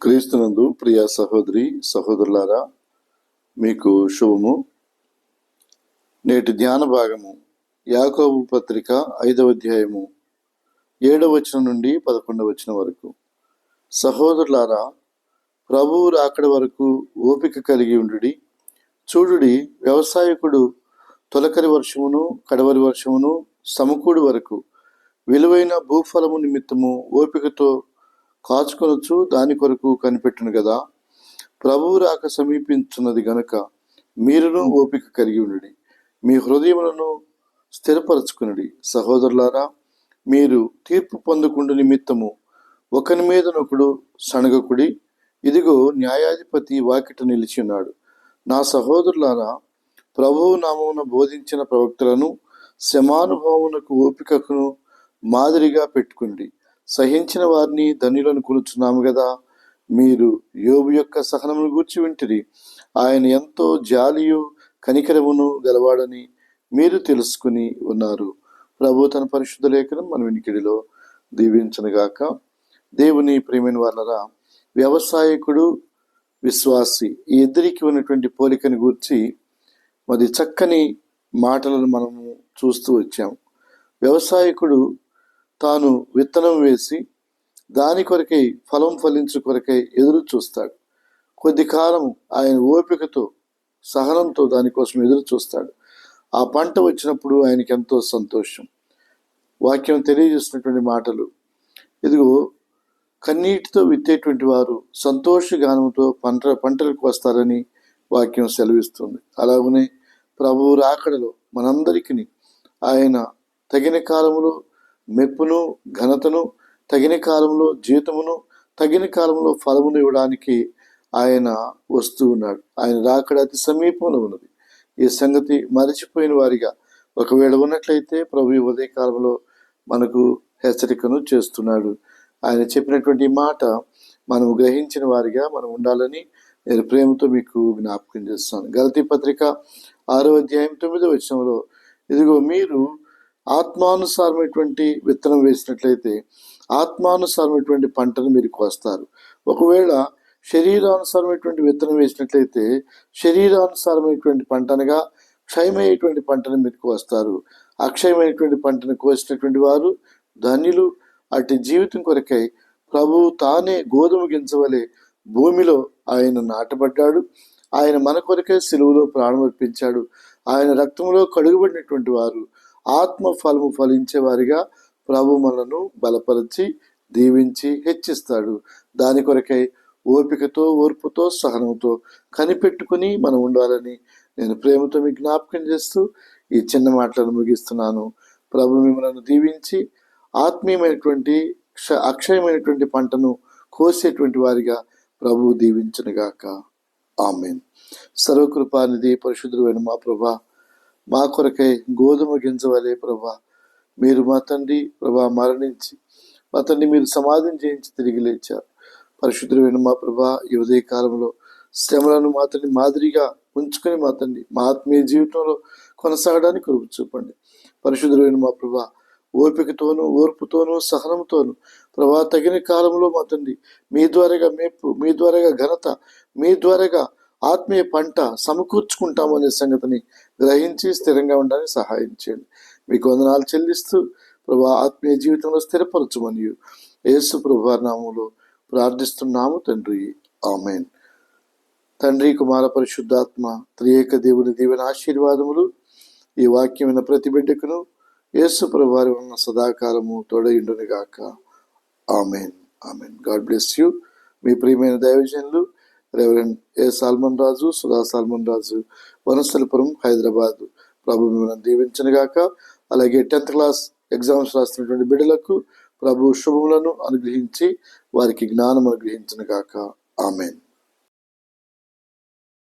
క్రీస్తునందు ప్రియ సహోదరి సహోదరులారా, మీకు శుభము. నేటి ధ్యాన భాగము యాకోబు పత్రిక 5వ అధ్యాయము 7వ వచనం నుండి 11వ వచనం వరకు. సహోదరులారా, ప్రభువు రాకడ వరకు ఓపిక కలిగి ఉండుడి. చూడుడి, వ్యవసాయకుడు తొలకరి వర్షమును కడవరి వర్షమును సమకూడి వరకు విలువైన భూఫలము నిమిత్తము ఓపికతో కాచుకొనొచ్చు దాని కొరకు కనిపెట్టును కదా. ప్రభువు రాక సమీపించున్నది గనుక మీరును ఓపిక కలిగి ఉండుడి, మీ హృదయములను స్థిరపరచుకునుడి. సహోదరులారా, మీరు తీర్పు పొందకుండా నిమిత్తము ఒకని మీదనొకడు సణగకుడి. ఇదిగో, న్యాయాధిపతి వాకిట నిలిచి ఉన్నాడు. నా సహోదరులారా, ప్రభువు నామమున బోధించిన ప్రవక్తలను శ్రమానుభవమునకు ఓపికకును మాదిరిగా పెట్టుకుని సహించిన వారిని ధన్యులను కొలుచున్నాము కదా. మీరు యోబు యొక్క సహనమును గూర్చి వింటిరి. ఆయన ఎంతో జాలియు కనికరమును గలవాడని మీరు తెలుసుకుని ఉన్నారు. ప్రభు తన పరిశుద్ధ లేఖనం మన వినికిడిలో దీవించనుగాక. దేవుని ప్రియమైన వాళ్ళరా, వ్యవసాయకుడు విశ్వాసి ఈ ఇద్దరికి ఉన్నటువంటి పోలికని గూర్చి మరి చక్కని మాటలను మనము చూస్తూ వచ్చాం. వ్యవసాయకుడు తాను విత్తనం వేసి దాని కొరకై ఫలం ఫలించు కొరకై ఎదురు చూస్తాడు. కొద్ది కాలం ఆయన ఓపికతో సహనంతో దానికోసం ఎదురు చూస్తాడు. ఆ పంట వచ్చినప్పుడు ఆయనకి ఎంతో సంతోషం. వాక్యం తెలియజేసినటువంటి మాటలు, ఇదిగో, కన్నీటితో విత్తేటువంటి వారు సంతోషగానంతో పంటలకు వస్తారని వాక్యం సెలవిస్తుంది. అలాగనే ప్రభువు రాకడలో మనందరికీ ఆయన తగిన కాలంలో మెప్పును ఘనతను, తగిన కాలంలో జీతమును, తగిన కాలంలో ఫలమును ఇవ్వడానికి ఆయన వస్తూ ఉన్నాడు. ఆయన రాకడ అతి సమీపంలో ఉన్నది. ఈ సంగతి మరచిపోయిన వారిగా ఒకవేళ ఉన్నట్లయితే ప్రభు ఉదయ కాలంలో మనకు హెచ్చరికను చేస్తున్నాడు. ఆయన చెప్పినటువంటి మాట మనము గ్రహించిన వారిగా మనం ఉండాలని నేను ప్రేమతో మీకు జ్ఞాపకం చేస్తాను. గలతీ పత్రిక 6వ అధ్యాయం 9వ వచనంలో, ఇదిగో, మీరు ఆత్మానుసారమైనటువంటి విత్తనం వేసినట్లయితే ఆత్మానుసారమైనటువంటి పంటను మీరు కోస్తారు. ఒకవేళ శరీరానుసారమైనటువంటి విత్తనం వేసినట్లయితే శరీరానుసారమైనటువంటి పంట అనగా క్షయమైనటువంటి పంటను మీరు కోస్తారు. అక్షయమైనటువంటి పంటను కోసినటువంటి వారు ధన్యులు. అటు జీవితం కొరకై ప్రభువు తానే గోధుమ గింజవలే భూమిలో ఆయన నాటబడ్డాడు. ఆయన మన కొరకై సిలువలో ప్రాణం అర్పించాడు. ఆయన రక్తంలో కడుగుబడినటువంటి వారు ఆత్మ ఫలము ఫలించే వారిగా ప్రభు మనను బలపరిచి దీవించి హెచ్చిస్తాడు. దాని కొరకై ఓపికతో ఓర్పుతో సహనంతో కనిపెట్టుకుని మనం ఉండాలని నేను ప్రేమతో మీకు జ్ఞాపకం చేస్తూ ఈ చిన్న మాటలను ముగిస్తున్నాను. ప్రభు మిమ్మల్ని దీవించి ఆత్మీయమైనటువంటి అక్షయమైనటువంటి పంటను కోసేటువంటి వారిగా ప్రభు దీవించునుగాక. ఆమేన్. సర్వకృపానిధి పరిశుద్ధుడైన మా ప్రభా, మా కొరకై గోధుమ గింజవలే ప్రభా మీరు మా తండ్రి ప్రభా మరణించి మా తండ్రి మీరు సమాధిని చేయించి తిరిగి లేచారు. పరిశుద్ధుడైన మా ప్రభా, ఈ ఉదయ కాలంలో శ్రమలను మా తండ్రి మాదిరిగా ఉంచుకొని మా తండ్రి మా ఆత్మీయ జీవితంలో కొనసాగడానికి కృప చూపండి. పరిశుద్ధుడైన మా ప్రభా, ఓపికతోనూ ఓర్పుతోనూ సహనంతోనూ ప్రభా తగిన కాలంలో మా తండ్రి మీ ద్వారాగా మేపు, మీ ద్వారాగా ఘనత, మీ ద్వారాగా ఆత్మీయ పంట సమకూర్చుకుంటామనే సంగతిని గ్రహించి స్థిరంగా ఉండడానికి సహాయం చేయండి. మీకు వందనాలు చెల్లిస్తూ ప్రభా ఆత్మీయ జీవితంలో స్థిరపరచమని యేసు ప్రభు నామములో ప్రార్థిస్తున్నాము తండ్రి. ఆమేన్. తండ్రి, కుమార, పరిశుద్ధాత్మ త్రియేక దేవుని దీవెన ఆశీర్వాదములు ఈ వాక్యమైన ప్రతి బిడ్డకును యేసు ప్రభు వారి వలన సదాకాలము తోడయుండునుగాక. Amen. Amen. God bless you. మీ ప్రియమైన దైవజనులు రెవరెండ్ ఏ సాల్మన్ రాజు, సుధా సాల్మన్ రాజు, వనస్థలపురం, హైదరాబాద్. ప్రభు మిమ్మల్ని దీవించునుగాక. అలాగే 10th క్లాస్ ఎగ్జామ్స్ రాస్తున్నటువంటి బిడ్డలకు ప్రభు శుభములను అనుగ్రహించి వారికి జ్ఞానం అనుగ్రహించునుగాక. ఆమేన్.